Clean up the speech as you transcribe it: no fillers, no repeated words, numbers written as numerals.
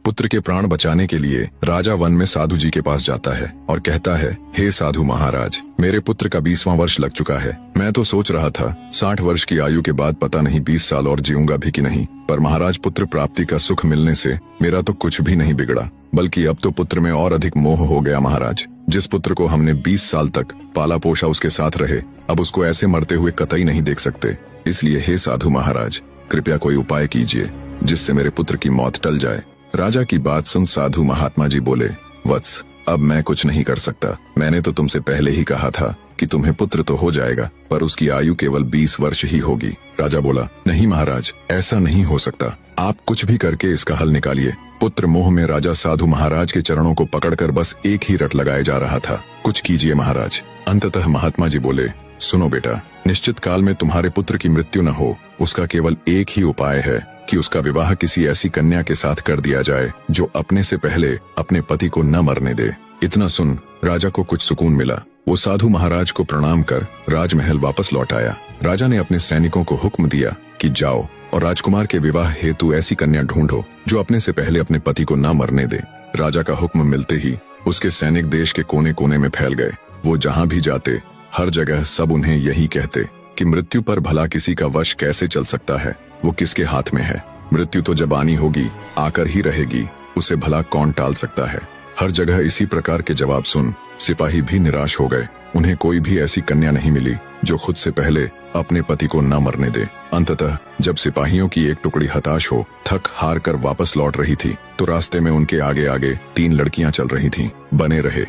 पुत्र के प्राण बचाने के लिए राजा वन में साधु जी के पास जाता है और कहता है, हे साधु महाराज, मेरे पुत्र का 20वां वर्ष लग चुका है। मैं तो सोच रहा था 60 वर्ष की आयु के बाद पता नहीं 20 साल और जीऊंगा भी कि नहीं, पर महाराज पुत्र प्राप्ति का सुख मिलने से मेरा तो कुछ भी नहीं बिगड़ा, बल्कि अब तो पुत्र में और अधिक मोह हो गया महाराज। जिस पुत्र को हमने 20 साल तक पाला पोषा उसके साथ रहे, अब उसको ऐसे मरते हुए कतई नहीं देख सकते। इसलिए हे साधु महाराज, कृपया कोई उपाय कीजिए जिससे मेरे पुत्र की मौत टल जाए। राजा की बात सुन साधु महात्मा जी बोले, वत्स, अब मैं कुछ नहीं कर सकता। मैंने तो तुमसे पहले ही कहा था कि तुम्हें पुत्र तो हो जाएगा, पर उसकी आयु केवल 20 वर्ष ही होगी। राजा बोला, नहीं महाराज, ऐसा नहीं हो सकता, आप कुछ भी करके इसका हल निकालिए। पुत्र मोह में राजा साधु महाराज के चरणों को पकड़कर बस एक ही रट लगाए जा रहा था, कुछ कीजिए महाराज। अंततः महात्मा जी बोले, सुनो बेटा, निश्चित काल में तुम्हारे पुत्र की मृत्यु न हो, उसका केवल एक ही उपाय है कि उसका विवाह किसी ऐसी कन्या के साथ कर दिया जाए जो अपने से पहले अपने पति को न मरने दे। इतना सुन राजा को कुछ सुकून मिला। वो साधु महाराज को प्रणाम कर राजमहल वापस लौट आया। राजा ने अपने सैनिकों को हुक्म दिया कि जाओ और राजकुमार के विवाह हेतु ऐसी कन्या ढूंढो जो अपने से पहले अपने पति को न मरने दे। राजा का हुक्म मिलते ही उसके सैनिक देश के कोने कोने में फैल गए। वो जहाँ भी जाते हर जगह सब उन्हें यही कहते कि मृत्यु पर भला किसी का वश कैसे चल सकता है, वो किसके हाथ में है। मृत्यु तो जब आनी होगी आकर ही रहेगी, उसे भला कौन टाल सकता है। हर जगह इसी प्रकार के जवाब सुन सिपाही भी निराश हो गए। उन्हें कोई भी ऐसी कन्या नहीं मिली जो खुद से पहले अपने पति को न मरने दे। अंततः जब सिपाहियों की एक टुकड़ी हताश हो थक हार कर वापस लौट रही थी तो रास्ते में उनके आगे आगे 3 लड़कियां चल रही थीं। बने रहे।